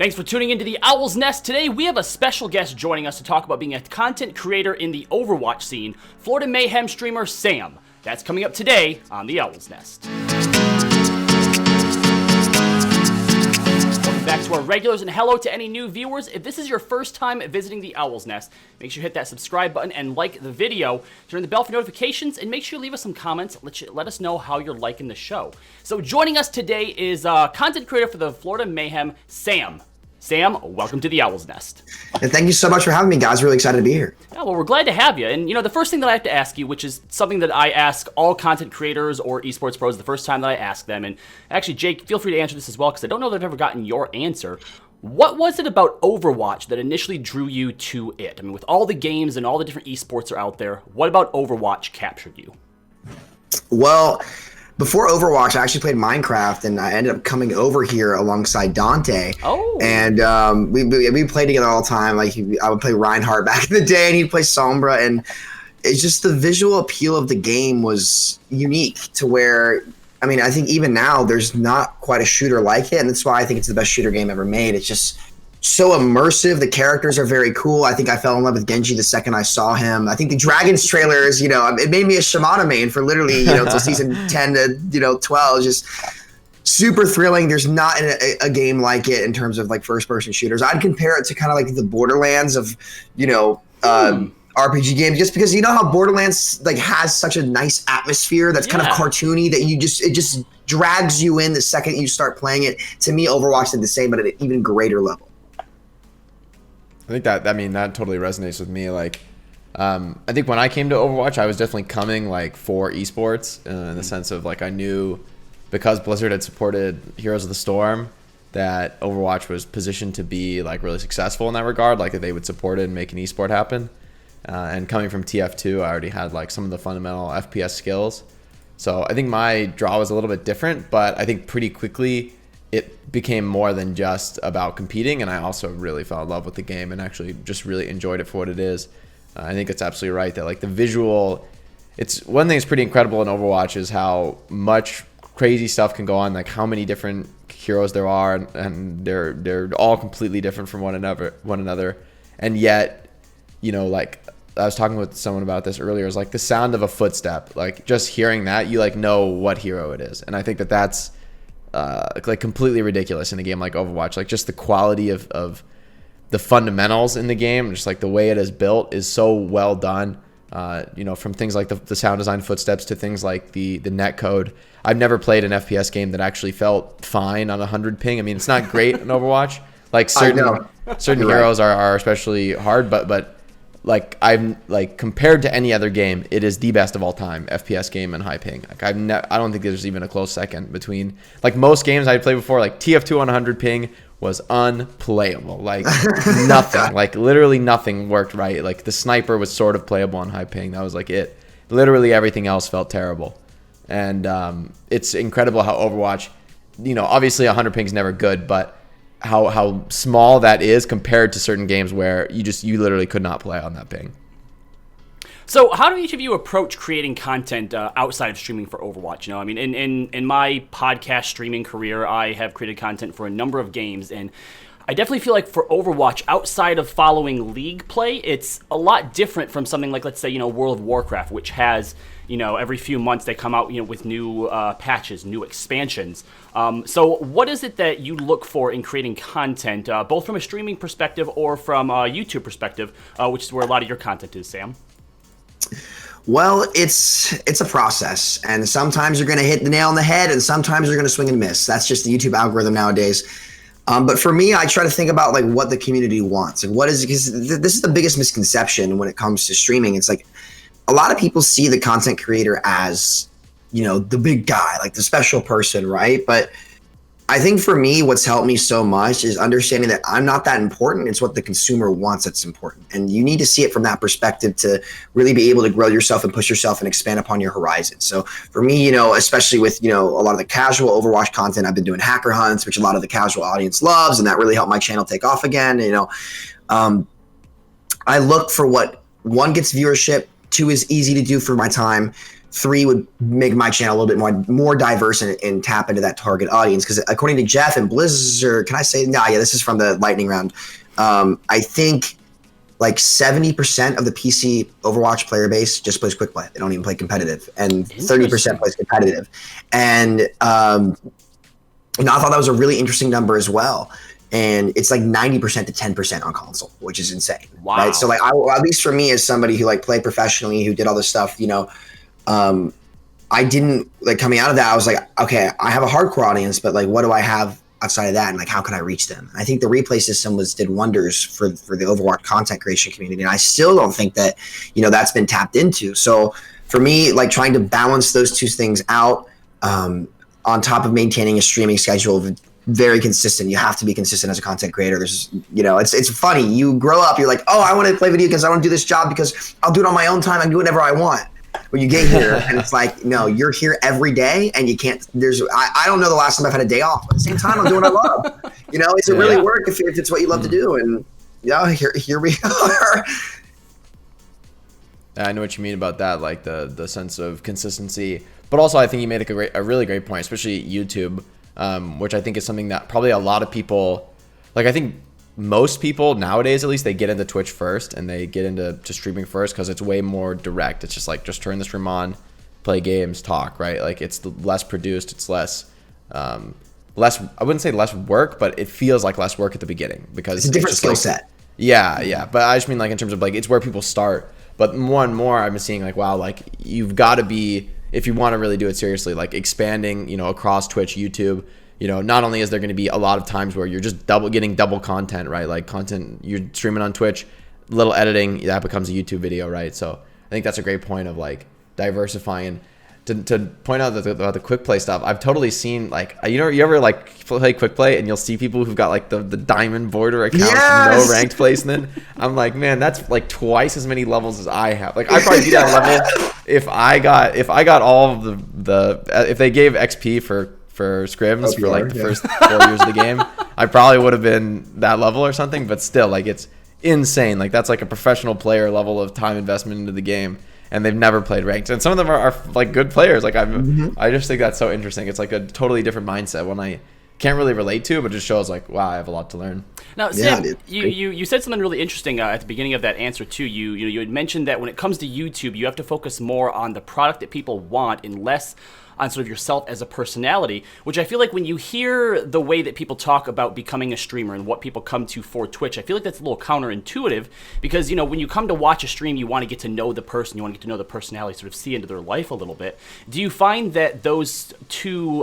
Thanks for tuning into the Owl's Nest. Today we have a special guest joining us to talk about being a content creator in the Overwatch scene, Florida Mayhem streamer Sam. That's coming up today on the Owl's Nest. Welcome back to our regulars, and hello to any new viewers. If this is your first time visiting the Owl's Nest, make sure you hit that subscribe button and like the video. Turn the bell for notifications, and make sure you leave us some comments. Let us know how you're liking the show. So joining us today is content creator for the Florida Mayhem, Sam. Sam, welcome to the Owl's Nest. And thank you so much for having me, guys. Really excited to be here. Yeah, well, we're glad to have you. And, the first thing that I have to ask you, which is something that I ask all content creators or esports pros the first time that I ask them, and actually, Jake, feel free to answer this as well, because I don't know that I've ever gotten your answer. What was it about Overwatch that initially drew you to it? I mean, with all the games and all the different esports are out there, what about Overwatch captured you? Well, before Overwatch, I actually played Minecraft, and I ended up coming over here alongside Dante. Oh. And we played together all the time. Like, I would play Reinhardt back in the day, and he'd play Sombra. And it's just the visual appeal of the game was unique to where, I mean, I think even now there's not quite a shooter like it, and that's why I think it's the best shooter game ever made. It's just so immersive. The characters are very cool. I think I fell in love with Genji the second I saw him. I think the Dragons trailers, it made me a Shamana main for literally, till season 10 to 12. Just super thrilling. There's not a game like it in terms of like first-person shooters. I'd compare it to kind of like the Borderlands of, RPG games, just because how Borderlands like has such a nice atmosphere that's kind of cartoony that it just drags you in the second you start playing it. To me, Overwatch did the same, but at an even greater level. I think that totally resonates with me. Like, I think when I came to Overwatch, I was definitely coming like for esports in the sense of like I knew because Blizzard had supported Heroes of the Storm that Overwatch was positioned to be like really successful in that regard, like that they would support it and make an esport happen. And coming from TF2, I already had like some of the fundamental FPS skills. So I think my draw was a little bit different, but I think pretty quickly it became more than just about competing, and I also really fell in love with the game and actually just really enjoyed it for what it is. I think it's absolutely right that like the visual, it's one thing that's pretty incredible in Overwatch is how much crazy stuff can go on, like how many different heroes there are, and they're all completely different from one another, and yet, like I was talking with someone about this earlier, is like the sound of a footstep, like just hearing that, you like know what hero it is, and I think that's like completely ridiculous in a game like Overwatch. Like just the quality of the fundamentals in the game, just like the way it is built is so well done. From things like the sound design footsteps to things like the net code. I've never played an FPS game that actually felt fine on 100 ping. I mean, it's not great in Overwatch. Like certain heroes are especially hard, but like I'm like compared to any other game, it is the best of all time FPS game and high ping. Like I don't think there's even a close second between like most games I played before. Like TF2 on 100 ping was unplayable. Like nothing, like literally nothing worked right. Like the sniper was sort of playable on high ping. That was like it. Literally everything else felt terrible. And it's incredible how Overwatch, obviously 100 ping is never good, but how small that is compared to certain games where you literally could not play on that ping. So how do each of you approach creating content outside of streaming for Overwatch? I mean, in my podcast streaming career, I have created content for a number of games, and I definitely feel like for Overwatch, outside of following League play, it's a lot different from something like, let's say, World of Warcraft, which has, every few months they come out, with new patches, new expansions. So what is it that you look for in creating content, both from a streaming perspective or from a YouTube perspective, which is where a lot of your content is, Sam? Well, it's a process, and sometimes you're going to hit the nail on the head, and sometimes you're going to swing and miss. That's just the YouTube algorithm nowadays. But for me, I try to think about like what the community wants and what is, because this is the biggest misconception when it comes to streaming. It's like a lot of people see the content creator as, the big guy, like the special person, right? But I think for me, what's helped me so much is understanding that I'm not that important. It's what the consumer wants that's important. And you need to see it from that perspective to really be able to grow yourself and push yourself and expand upon your horizon. So for me, especially with, a lot of the casual Overwatch content, I've been doing hacker hunts, which a lot of the casual audience loves. And that really helped my channel take off again. I look for what, one, gets viewership, two, is easy to do for my time, 3 would make my channel a little bit more diverse and tap into that target audience. Because according to Jeff and Blizzard, can I say? Nah, yeah, this is from the lightning round. I think like 70% of the PC Overwatch player base just plays quick play. They don't even play competitive, and 30% plays competitive. And I thought that was a really interesting number as well. And it's like 90% to 10% on console, which is insane. Wow. Right. So like, at least for me, as somebody who like played professionally, who did all this stuff, I didn't like coming out of that. I was like, okay, I have a hardcore audience, but like, what do I have outside of that? And like, how can I reach them? And I think the replay system did wonders for the Overwatch content creation community. And I still don't think that, that's been tapped into. So for me, like trying to balance those two things out, on top of maintaining a streaming schedule, very consistent. You have to be consistent as a content creator. There's, it's funny. You grow up, you're like, oh, I want to play video games. I want to do this job because I'll do it on my own time. I can do whatever I want. When you get here, and it's like, no, you're here every day, and you can't. I don't know the last time I've had a day off. But at the same time, I'm doing what I love. It's really work if it's what you love to do. And here we are. I know what you mean about that, like the sense of consistency. But also, I think you made a really great point, especially YouTube. Which I think is something that probably a lot of people, like I think most people nowadays, at least, they get into Twitch first and they get into streaming first because it's way more direct. It's just like, just turn the stream on, play games, talk, right? Like it's less produced. It's less, I wouldn't say less work, but it feels like less work at the beginning because it's a different skill set. Yeah. But I just mean like in terms of like, it's where people start. But more and more I've been seeing like, wow, like you've got to be, if you want to really do it seriously, like expanding, across Twitch, YouTube, not only is there going to be a lot of times where you're just getting double content, right? Like content you're streaming on Twitch, little editing, that becomes a YouTube video, right? So I think that's a great point of like diversifying. To point out about the quick play stuff, I've totally seen like, you ever like play quick play and you'll see people who've got like the diamond border accounts, no ranked placement. I'm like, man, that's like twice as many levels as I have. Like I probably be that level if I got all of the if they gave XP for scrims for like the first 4 years of the game, I probably would have been that level or something. But still, like it's insane. Like that's like a professional player level of time investment into the game. And they've never played ranked, and some of them are like good players. Like I just think that's so interesting. It's like a totally different mindset when I can't really relate to, but just shows like, wow, I have a lot to learn. Now, Sam, you said something really interesting at the beginning of that answer too. You had mentioned that when it comes to YouTube, you have to focus more on the product that people want and less on sort of yourself as a personality, which I feel like when you hear the way that people talk about becoming a streamer and what people come to for Twitch, I feel like that's a little counterintuitive because, when you come to watch a stream, you want to get to know the person, you want to get to know the personality, sort of see into their life a little bit. Do you find that those two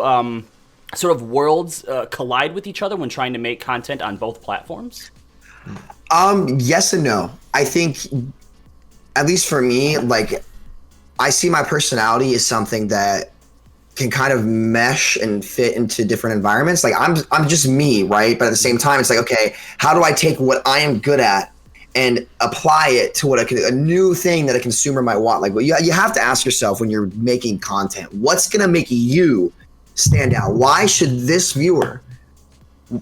sort of worlds collide with each other when trying to make content on both platforms? Yes and no. I think, at least for me, like I see my personality as something that can kind of mesh and fit into different environments. Like I'm just me, right? But at the same time, it's like, okay, how do I take what I am good at and apply it to a new thing that a consumer might want? Like, well, you have to ask yourself when you're making content, what's going to make you stand out? Why should this viewer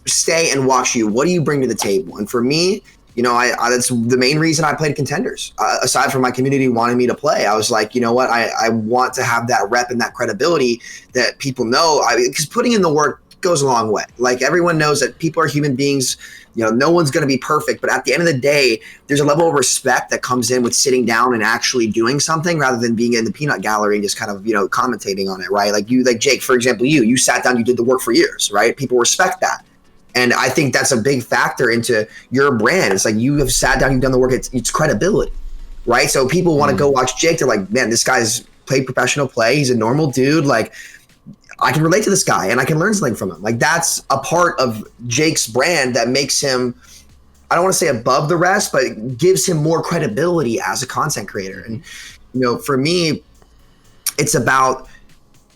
stay and watch you? What do you bring to the table? And for me, that's the main reason I played Contenders. Aside from my community wanting me to play, I was like, you know what? I want to have that rep and that credibility that people know. Because putting in the work goes a long way. Like everyone knows that people are human beings. No one's going to be perfect. But at the end of the day, there's a level of respect that comes in with sitting down and actually doing something rather than being in the peanut gallery and just kind of, commentating on it, right? Like Jake, for example, you sat down, you did the work for years, right? People respect that. And I think that's a big factor into your brand. It's like you have sat down, you've done the work. It's credibility, right? So people want to go watch Jake. They're like, man, this guy's played professional play. He's a normal dude. Like, I can relate to this guy and I can learn something from him. Like, that's a part of Jake's brand that makes him, I don't want to say above the rest, but gives him more credibility as a content creator. And, for me, it's about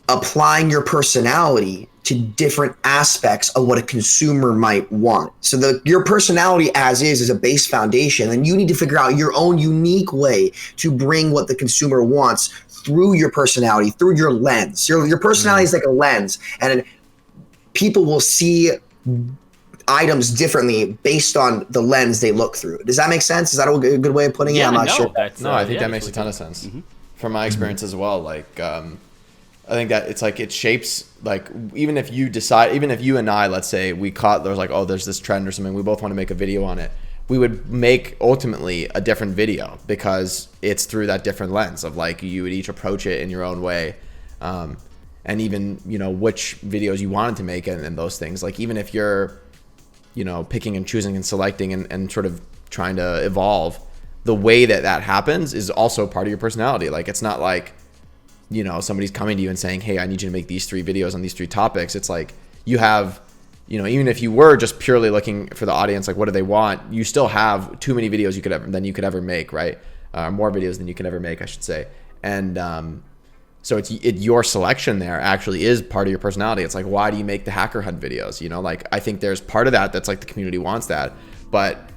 applying your personality to different aspects of what a consumer might want. So your personality as is a base foundation, and you need to figure out your own unique way to bring what the consumer wants through your personality, through your lens. Your personality is like a lens, and people will see items differently based on the lens they look through. Does that make sense? Is that a good way of putting it? I'm not sure. I think that makes a ton of sense. Mm-hmm. from my experience as well. Like, I think that it's like it shapes, like, even if you and I, let's say we caught, there's like, oh, there's this trend or something, we both want to make a video on it. We would make ultimately a different video because it's through that different lens of like, you would each approach it in your own way. And even, you know, which videos you wanted to make and those things. Like, even if you're, you know, picking and choosing and selecting and sort of trying to evolve, the way that happens is also part of your personality. Like, it's not like, you know, somebody's coming to you and saying, hey, I need you to make these 3 videos on these 3 topics. It's like you have, you know, even if you were just purely looking for the audience, like what do they want, you still have too many videos you could ever make, right? More videos than you can ever make, I should say. And so your selection there actually is part of your personality. It's like, why do you make the hacker hunt videos? You know, like, I think there's part of that's like the community wants that, but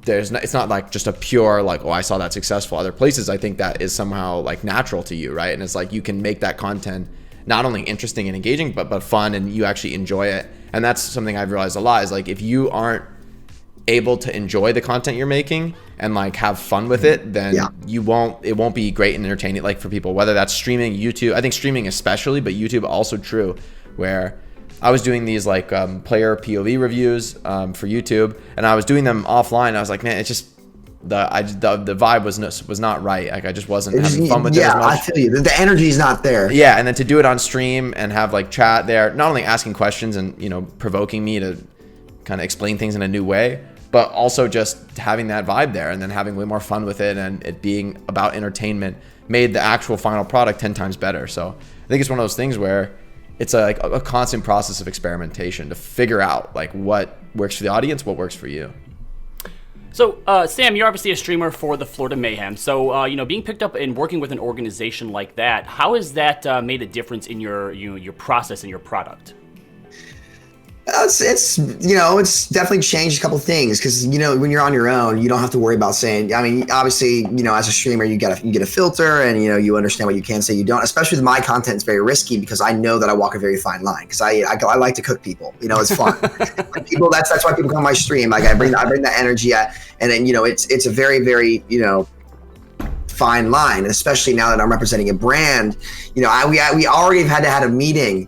it's not like just a pure like, oh, I saw that successful other places. I think that is somehow like natural to you, right? And it's like you can make that content not only interesting and engaging, but fun, and you actually enjoy it. And that's something I've realized a lot is like, if you aren't able to enjoy the content you're making and like have fun with it, then it won't be great and entertaining, like for people, whether that's streaming, YouTube. I think streaming especially, but YouTube also true, where I was doing these like player POV reviews for YouTube, and I was doing them offline. I was like, man, it's just the vibe was not right. Like, I just wasn't having fun with it as much. I feel you. The energy is not there. Yeah, and then to do it on stream and have like chat there, not only asking questions and, you know, provoking me to kind of explain things in a new way, but also just having that vibe there and then having way more fun with it, and it being about entertainment made the actual final product 10 times better. So I think it's one of those things where it's like a constant process of experimentation to figure out like what works for the audience, what works for you. So, Sam, you're obviously a streamer for the Florida Mayhem. So, you know, being picked up and working with an organization like that, how has that made a difference in your process and your product? It's you know, it's definitely changed a couple things, because, you know, when you're on your own, you don't have to worry about saying, I mean, obviously, you know, as a streamer, you get a filter, and, you know, you understand what you can say, you don't. Especially with my content, it's very risky because I know that I walk a very fine line, because I like to cook people. You know, it's fun. Like, people, that's why people come on my stream. Like, I bring that energy at, and then, you know, it's a very, very, you know, fine line, and especially now that I'm representing a brand. You know, we already had a meeting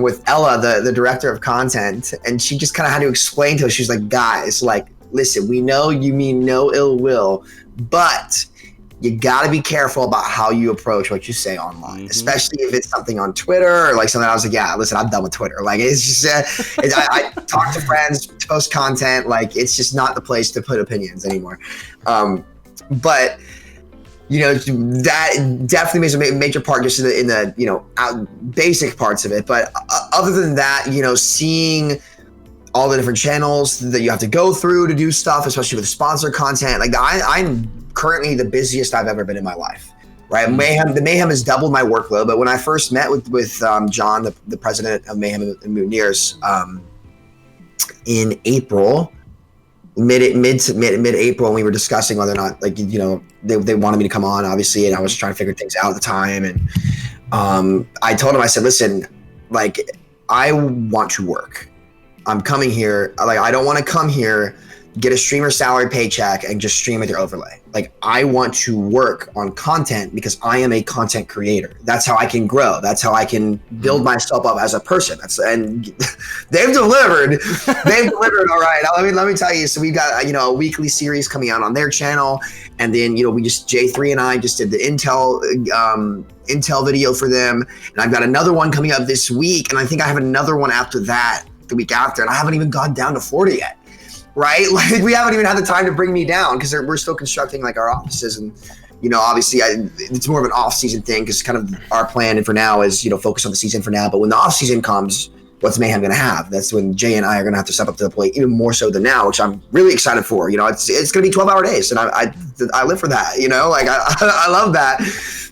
with Ella, the director of content, and she just kind of had to explain to us. She's like, guys, like, listen, we know you mean no ill will, but you got to be careful about how you approach what you say online, especially if it's something on Twitter or like something. I was like, yeah, listen, I'm done with Twitter. Like, it's just, I talk to friends, post content. Like, it's just not the place to put opinions anymore. But you know, that definitely makes a major part just in the you know, basic parts of it. But other than that, you know, seeing all the different channels that you have to go through to do stuff, especially with sponsor content, like I'm currently the busiest I've ever been in my life. Right, the Mayhem has doubled my workload. But when I first met with John, the president of Mayhem and Mutineers, in April. Mid-April, and we were discussing whether or not, like, you know, they wanted me to come on, obviously, and I was trying to figure things out at the time. And I told him, I said, listen, like, I want to work. I'm coming here. Like, I don't want to come here, get a streamer salary paycheck, and just stream with your overlay. Like, I want to work on content because I am a content creator. That's how I can grow. That's how I can build myself up as a person. And they've delivered. They've delivered. All right. Let me tell you. So we got, you know, a weekly series coming out on their channel, and then, you know, J3 and I just did the Intel video for them, and I've got another one coming up this week, and I think I have another one after that the week after, and I haven't even gone down to Florida yet. Right? Like, we haven't even had the time to bring me down because we're still constructing like our offices, and, you know, obviously it's more of an off-season thing because kind of our plan and for now is, you know, focus on the season for now. But when the off-season comes, what's Mayhem going to have? That's when Jay and I are going to have to step up to the plate even more so than now, which I'm really excited for. You know, it's going to be 12-hour days, and I live for that. You know, like I love that.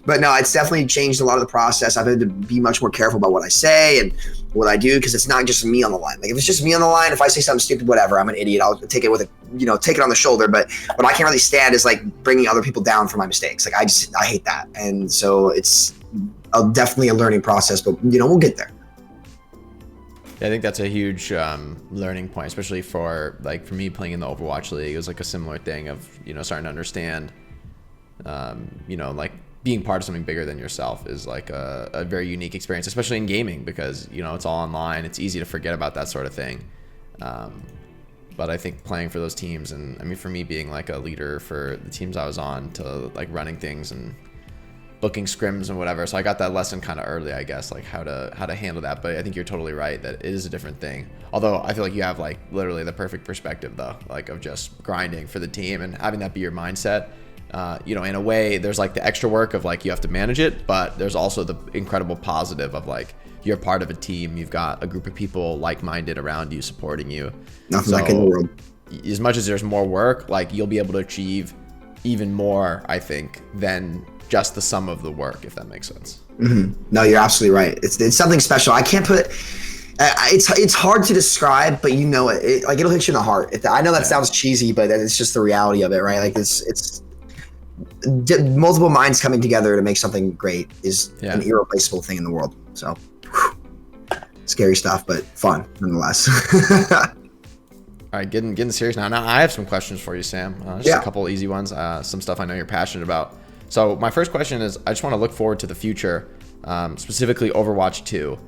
But no, it's definitely changed a lot of the process. I've had to be much more careful about what I say and what I do, because it's not just me on the line. Like, if it's just me on the line, if I say something stupid, whatever, I'm an idiot. I'll take it take it on the shoulder. But what I can't really stand is like bringing other people down for my mistakes. Like, I hate that. And so it's definitely a learning process, but, you know, we'll get there. Yeah, I think that's a huge learning point, especially for me playing in the Overwatch League. It was like a similar thing of, you know, starting to understand, you know, like being part of something bigger than yourself is like a very unique experience, especially in gaming, because it's all online. It's easy to forget about that sort of thing. But I think playing for those teams, and I mean, for me being like a leader for the teams I was on, to like running things and booking scrims and whatever. So I got that lesson kind of early, I guess, like how to handle that. But I think you're totally right that it is a different thing. Although I feel like you have like literally the perfect perspective though, like of just grinding for the team and having that be your mindset. In a way, there's like the extra work of like you have to manage it, but there's also the incredible positive of like you're part of a team. You've got a group of people like-minded around you, supporting you. Nothing like in the world. As much as there's more work, like you'll be able to achieve even more, I think, than just the sum of the work, if that makes sense. Mm-hmm. No, you're absolutely right. It's something special. I can't put. It's hard to describe, but like it'll hit you in the heart. I know that sounds cheesy, but it's just the reality of it, right? Like it's multiple minds coming together to make something great is an irreplaceable thing in the world. So scary stuff, but fun nonetheless. All right, getting serious now. Now I have some questions for you, Sam. Just a couple easy ones. Some stuff I know you're passionate about. So my first question is, I just want to look forward to the future, specifically Overwatch 2.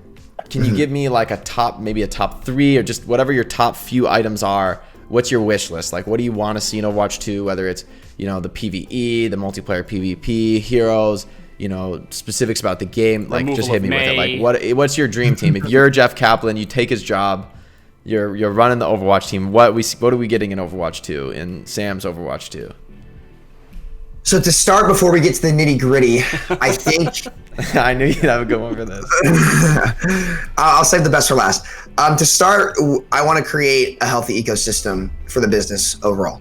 Can you give me like maybe a top 3, or just whatever your top few items are? What's your wish list? Like, what do you want to see in Overwatch 2? Whether it's, the PvE, the multiplayer PvP, heroes, specifics about the game. Like, just hit me with it. Like, what's your dream team? If you're Jeff Kaplan, you take his job, you're running the Overwatch team. What are we getting in Overwatch 2, in Sam's Overwatch 2? So to start, before we get to the nitty gritty, I think I knew you'd have a good one for this. I'll save the best for last. To start, I want to create a healthy ecosystem for the business overall.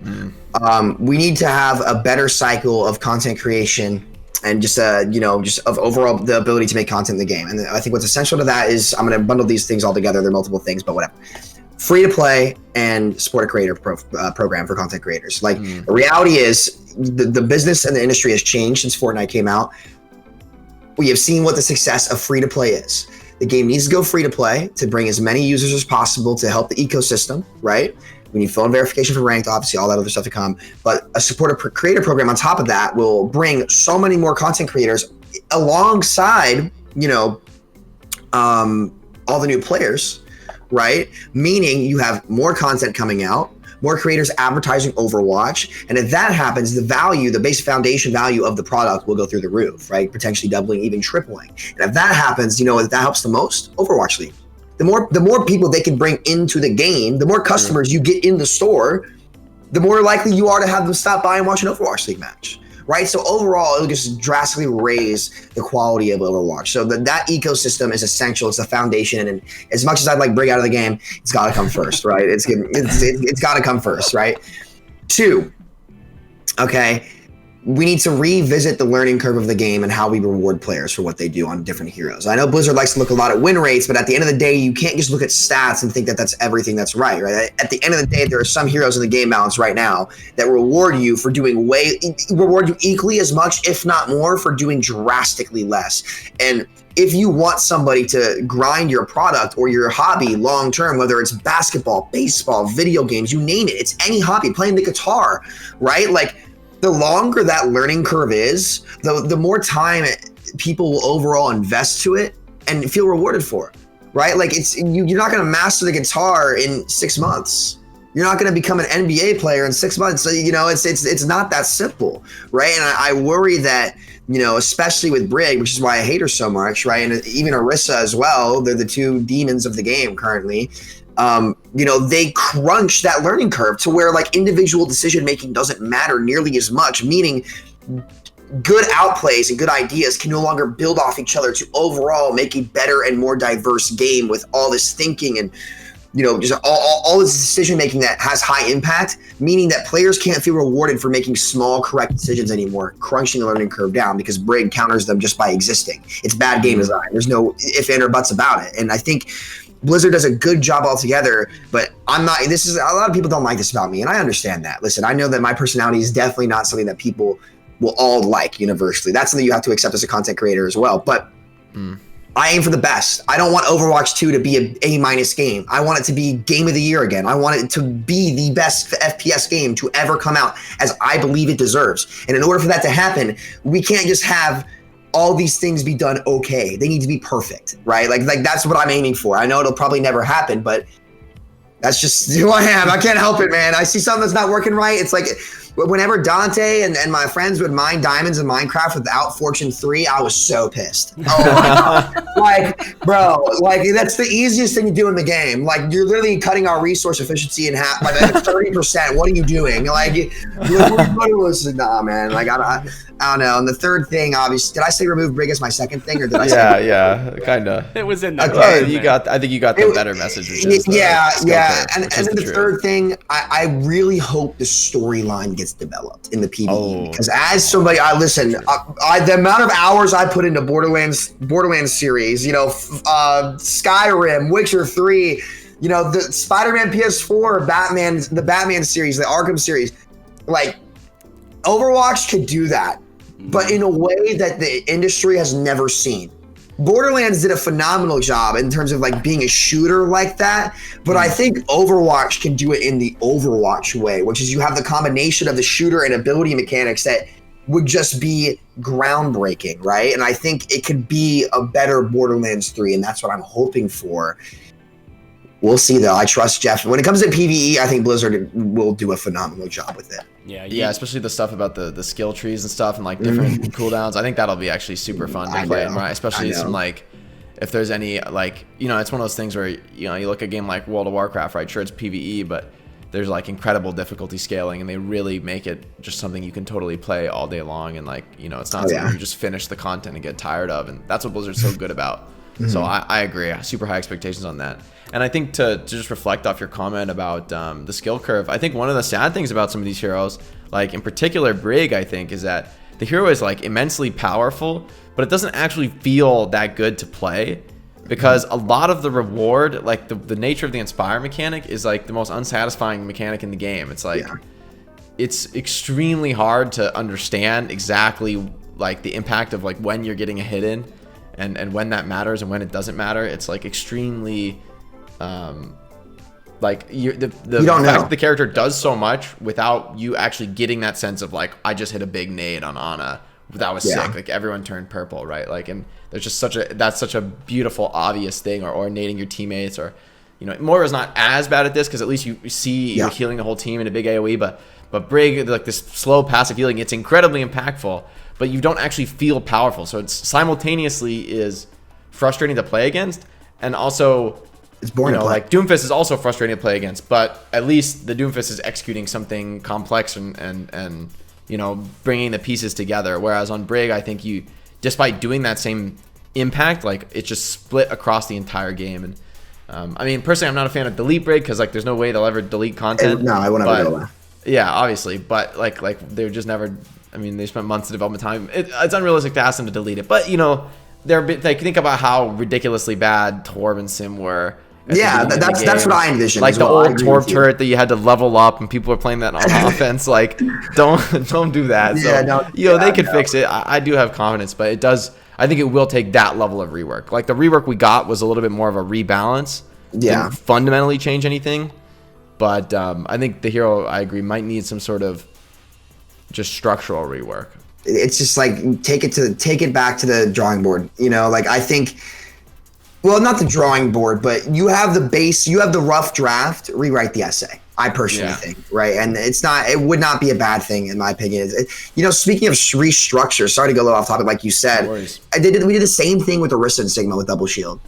We need to have a better cycle of content creation and just of overall the ability to make content in the game. And I think what's essential to that is, I'm going to bundle these things all together. They're multiple things, but whatever. Free to play and support a creator program for content creators. Like the reality is the business and the industry has changed since Fortnite came out. We have seen what the success of free to play is. The game needs to go free to play to bring as many users as possible to help the ecosystem, right? We need phone verification for ranked, obviously all that other stuff to come. But a support a creator program on top of that will bring so many more content creators alongside, all the new players, right? Meaning you have more content coming out, more creators advertising Overwatch. And if that happens, the base foundation value of the product will go through the roof, right? Potentially doubling, even tripling. And if that happens, that helps the most? Overwatch League. The more people they can bring into the game, the more customers you get in the store, the more likely you are to have them stop by and watch an Overwatch League match. Right, so overall, it'll just drastically raise the quality of Overwatch. So that ecosystem is essential. It's the foundation, and as much as I'd like Brig out of the game, it's got to come first, right? It's got to come first, right? 2, okay, we need to revisit the learning curve of the game and how we reward players for what they do on different heroes. I know Blizzard likes to look a lot at win rates, but at the end of the day, you can't just look at stats and think that that's everything that's right? At the end of the day, there are some heroes in the game balance right now that reward you equally as much, if not more, for doing drastically less. And if you want somebody to grind your product or your hobby long term, whether it's basketball, baseball, video games, you name it, it's any hobby, playing the guitar, right? Like, the longer that learning curve is, the more time people will overall invest to it and feel rewarded for it, right? Like you're not going to master the guitar in 6 months. You're not going to become an NBA player in 6 months. So, it's not that simple, right? And I worry that, especially with Brig, which is why I hate her so much, right? And even Orisa as well. They're the 2 demons of the game currently. They crunch that learning curve to where like individual decision making doesn't matter nearly as much, meaning good outplays and good ideas can no longer build off each other to overall make a better and more diverse game with all this thinking and just all this decision making that has high impact, meaning that players can't feel rewarded for making small correct decisions anymore, crunching the learning curve down because Brig counters them just by existing. It's bad game design. There's no if, and, or buts about it. And I think Blizzard does a good job altogether, but a lot of people don't like this about me, and I understand that. Listen, I know that my personality is definitely not something that people will all like universally. That's something you have to accept as a content creator as well. But I aim for the best. I don't want Overwatch 2 to be a A- game. I want it to be game of the year again. I want it to be the best FPS game to ever come out, as I believe it deserves. And in order for that to happen, we can't just have all these things be done okay. They need to be perfect, right? Like that's what I'm aiming for. I know it'll probably never happen, but that's just who I am. I can't help it, man. I see something that's not working right. It's like whenever Dante and my friends would mine diamonds in Minecraft without Fortune 3, I was so pissed. Oh my God. Like, bro, like that's the easiest thing to do in the game. Like you're literally cutting our resource efficiency in half, like 30%. What are you doing? Like, nah, man. Like I don't know. And the third thing, obviously, did I say remove Brig as my second thing, or did I say? Yeah, kind of. It was in there. Okay. I think you got the better message. Which is yeah. curve, And then the third thing, I really hope the storyline gets developed in the PvE, because as somebody, the amount of hours I put into Borderlands series, you know, Skyrim, Witcher 3, you know, the Spider-Man PS4, the Batman series, the Arkham series, like Overwatch could do that, but in a way that the industry has never seen. Borderlands did a phenomenal job in terms of like being a shooter like that, but I think Overwatch can do it in the Overwatch way, which is you have the combination of the shooter and ability mechanics that would just be groundbreaking, right? And I think it could be a better Borderlands 3, and that's what I'm hoping for. We'll see, though. I trust Jeff. When it comes to PvE, I think Blizzard will do a phenomenal job with it. Yeah, especially the stuff about the skill trees and stuff and like different cooldowns. I think that'll be actually super fun to play, right? Especially some like, if there's any like, you know, it's one of those things where, you know, you look at a game like World of Warcraft, right? Sure, it's PvE, but there's like incredible difficulty scaling, and they really make it just something you can totally play all day long. And like, you know, it's not something you just finish the content and get tired of, and that's what Blizzard's so good about. So I agree. Super high expectations on that. And I think to just reflect off your comment about the skill curve, I think one of the sad things about some of these heroes, like in particular Brig, I think, is that the hero is like immensely powerful, but it doesn't actually feel that good to play, because a lot of the reward, like the nature of the Inspire mechanic is like the most unsatisfying mechanic in the game. It's like, it's extremely hard to understand exactly like the impact of like when you're getting a hit in, and when that matters and when it doesn't matter. It's like extremely like the fact that the character does so much without you actually getting that sense of like, I just hit a big nade on Ana, that was sick, like everyone turned purple, right? Like, and there's just that's such a beautiful obvious thing, or nading your teammates, or, you know, Moira's not as bad at this because at least you see you're healing the whole team in a big AoE, but Brig, like this slow passive healing, it's incredibly impactful, but you don't actually feel powerful. So it's simultaneously is frustrating to play against, and also it's boring to play. Like Doomfist is also frustrating to play against, but at least the Doomfist is executing something complex and you know, bringing the pieces together. Whereas on Brig, I think you, despite doing that same impact, like it's just split across the entire game. And I mean, personally, I'm not a fan of delete Brig because like there's no way they'll ever delete content. No, I won't ever do that. Yeah, obviously, but like they're just never. I mean, they spent months of development time. It's unrealistic to ask them to delete it, but you know, like think about how ridiculously bad Torb and Sim were. Yeah, that's what I envisioned. Like the old Torb turret that you had to level up, and people were playing that on offense. Like, don't do that. So, they could fix it. I do have confidence, but it does. I think it will take that level of rework. Like the rework we got was a little bit more of a rebalance. Didn't fundamentally change anything, but I think the hero, I agree, might need some sort of just structural rework. It's just like take it back to the drawing board. You know, like I think. Well, not the drawing board, but you have the base, you have the rough draft, rewrite the essay. I personally think, right? And it would not be a bad thing in my opinion. You know, speaking of restructure, sorry to go a little off topic like you said, we did the same thing with Orisa and Sigma with double shield.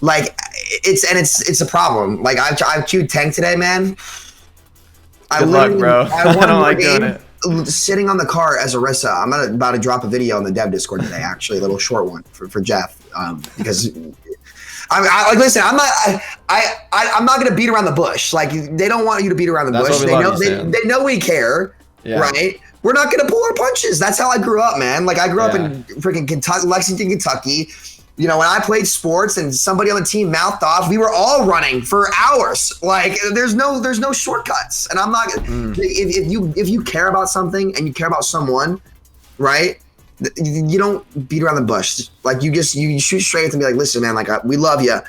Like it's a problem. Like I queued tank today, man. Good luck, bro. I don't like doing it. Sitting on the cart as Orisa. I'm about to drop a video on the dev Discord today, actually, a little short one for Jeff, because like listen, I'm not gonna beat around the bush. Like they don't want you to beat around the bush. They know we care, right? We're not gonna pull our punches. That's how I grew up, man. Like I grew up in freaking Lexington, Kentucky. You know, when I played sports and somebody on the team mouthed off, we were all running for hours. Like there's no shortcuts. And I'm not if you care about something and you care about someone, right? You don't beat around the bush. Like you shoot straight and be like, listen, man, like we love you.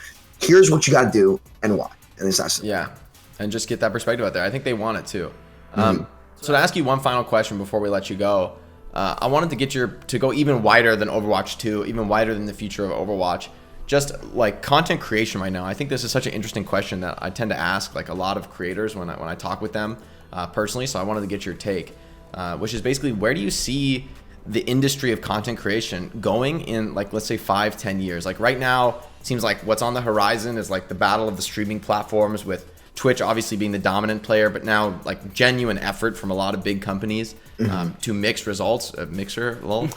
Here's what you got to do and why. And it's that simple. Yeah, and just get that perspective out there. I think they want it too. So to ask you one final question before we let you go, I wanted to get to go even wider than Overwatch 2, even wider than the future of Overwatch. Just like content creation right now. I think this is such an interesting question that I tend to ask like a lot of creators when I talk with them personally. So I wanted to get your take, which is basically, where do you see the industry of content creation going in, like, let's say 5-10 years? Like right now, it seems like what's on the horizon is like the battle of the streaming platforms, with Twitch obviously being the dominant player, but now like genuine effort from a lot of big companies to mix results. Mixer, lol.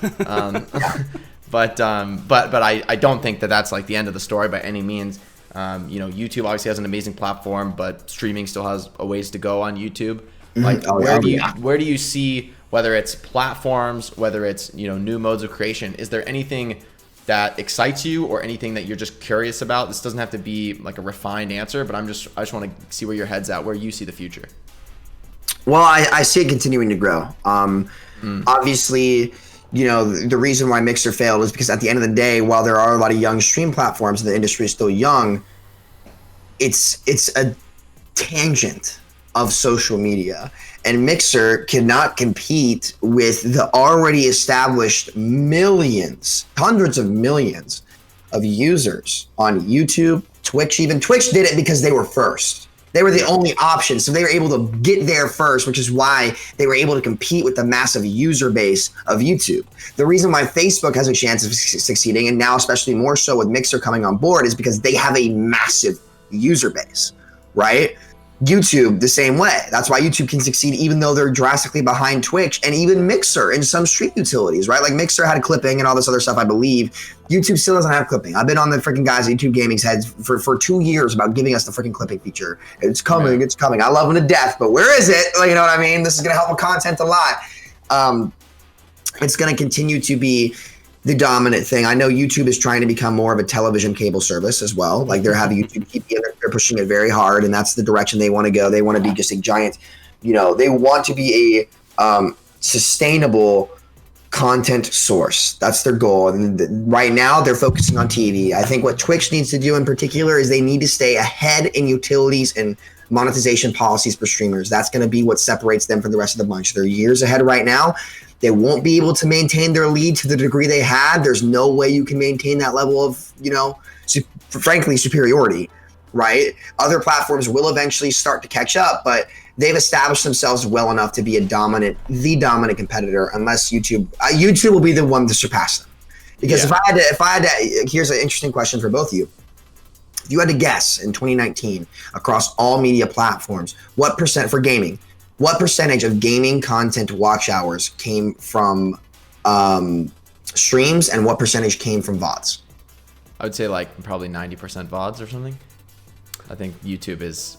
But I don't think that that's like the end of the story by any means. YouTube obviously has an amazing platform, but streaming still has a ways to go on YouTube. Like where do you see, whether it's platforms, whether it's new modes of creation, is there anything that excites you or anything that you're just curious about? This doesn't have to be like a refined answer, but I just want to see where your head's at, where you see the future. Well, I see it continuing to grow. Obviously, the reason why Mixer failed is because at the end of the day, while there are a lot of young stream platforms and the industry is still young, it's a tangent of social media. And Mixer cannot compete with the already established millions, hundreds of millions of users on YouTube, Twitch. Even Twitch did it because they were first. They were the only option, so they were able to get there first, which is why they were able to compete with the massive user base of YouTube. The reason why Facebook has a chance of succeeding, and now especially more so with Mixer coming on board, is because they have a massive user base, right? YouTube the same way. That's why YouTube can succeed even though they're drastically behind Twitch and even Mixer in some stream utilities, right? Like Mixer had clipping and all this other stuff, I believe. YouTube still doesn't have clipping. I've been on the freaking guys at YouTube Gaming's heads for 2 years about giving us the freaking clipping feature. It's coming, It's coming. I love them to death, but where is it? Like, you know what I mean? This is going to help with content a lot. It's going to continue to be the dominant thing. I know YouTube is trying to become more of a television cable service as well. Like they're having YouTube they're pushing it very hard, and that's the direction they want to go. They want to be just a giant, they want to be a sustainable content source. That's their goal. And right now they're focusing on TV. I think what Twitch needs to do in particular is they need to stay ahead in utilities and monetization policies for streamers. That's going to be what separates them from the rest of the bunch. They're years ahead right now. They won't be able to maintain their lead to the degree they had. There's no way you can maintain that level of, frankly, superiority, right? Other platforms will eventually start to catch up, but they've established themselves well enough to be the dominant competitor, unless YouTube will be the one to surpass them. Because if I had to, here's an interesting question for both of you. If you had to guess in 2019 across all media platforms, what percentage of gaming content watch hours came from streams, and what percentage came from VODs? I would say like probably 90% VODs or something. I think YouTube is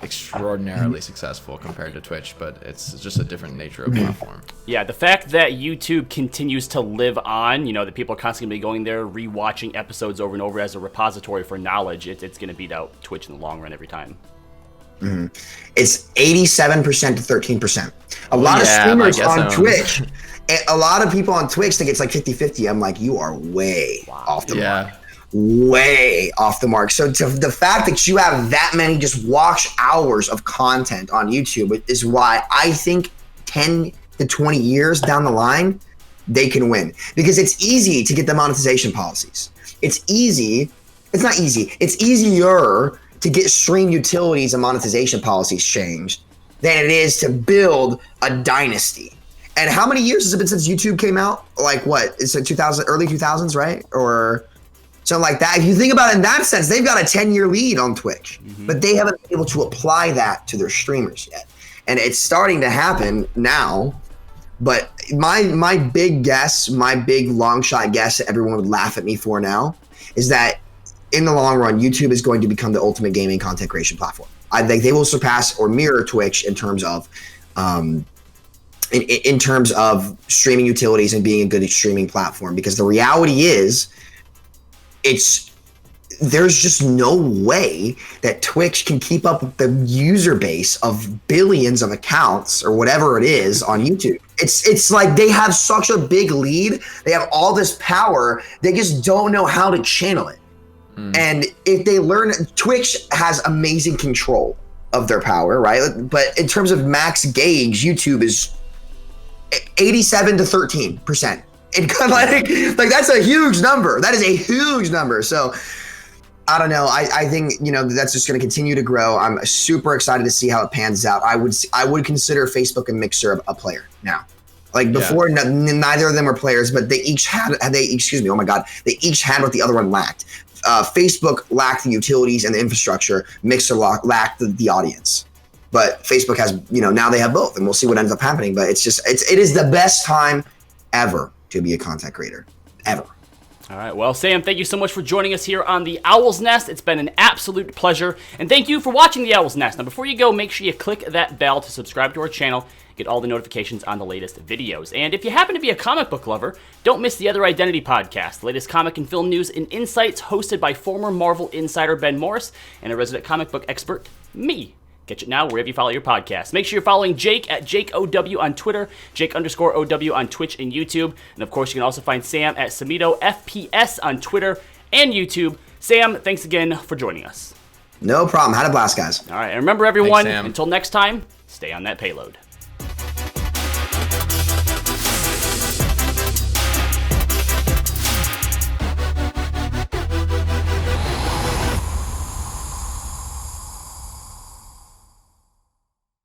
extraordinarily successful compared to Twitch, but it's just a different nature of platform. Yeah, the fact that YouTube continues to live on, that people are constantly going there, rewatching episodes over and over as a repository for knowledge, it's going to beat out Twitch in the long run every time. Mm-hmm. It's 87% to 13%. A lot of streamers on Twitch, a lot of people on Twitch think it's like 50-50. I'm like, you are way off the mark. Way off the mark. So the fact that you have that many just watch hours of content on YouTube is why I think 10 to 20 years down the line, they can win. Because it's easy to get the monetization policies. It's easy. It's not easy. It's easier to get stream utilities and monetization policies changed than it is to build a dynasty. And how many years has it been since YouTube came out? Like what? It's like early 2000s, right? Or something like that. If you think about it in that sense, they've got a 10-year lead on Twitch, but they haven't been able to apply that to their streamers yet. And it's starting to happen now. But my big guess, my big long shot guess that everyone would laugh at me for now is that in the long run, YouTube is going to become the ultimate gaming content creation platform. I think they will surpass or mirror Twitch in terms of in terms of streaming utilities and being a good streaming platform. Because the reality is, there's just no way that Twitch can keep up with the user base of billions of accounts or whatever it is on YouTube. It's like they have such a big lead. They have all this power. They just don't know how to channel it. And if they learn, Twitch has amazing control of their power, right? But in terms of max gauge, YouTube is 87 to 13%. And like that's a huge number. That is a huge number. So I don't know. I think, that's just going to continue to grow. I'm super excited to see how it pans out. I would consider Facebook and Mixer a player now. Like before, neither of them were players, but they each had what the other one lacked. Facebook lacked the utilities and the infrastructure. Mixer lacked the audience. But Facebook has, now they have both, and we'll see what ends up happening. But it is the best time ever to be a content creator, ever. All right, well, Sam, thank you so much for joining us here on The Owl's Nest. It's been an absolute pleasure, and thank you for watching The Owl's Nest. Now, before you go, make sure you click that bell to subscribe to our channel, get all the notifications on the latest videos. And if you happen to be a comic book lover, don't miss the Other Identity podcast, the latest comic and film news and insights hosted by former Marvel insider Ben Morris and a resident comic book expert, me. Catch it now wherever you follow your podcast. Make sure you're following Jake at JakeOW on Twitter, Jake_OW on Twitch and YouTube. And of course, you can also find Sam at SamitoFPS on Twitter and YouTube. Sam, thanks again for joining us. No problem. Had a blast, guys. All right. And remember, everyone, Thanks, Sam. until next time, stay on that payload.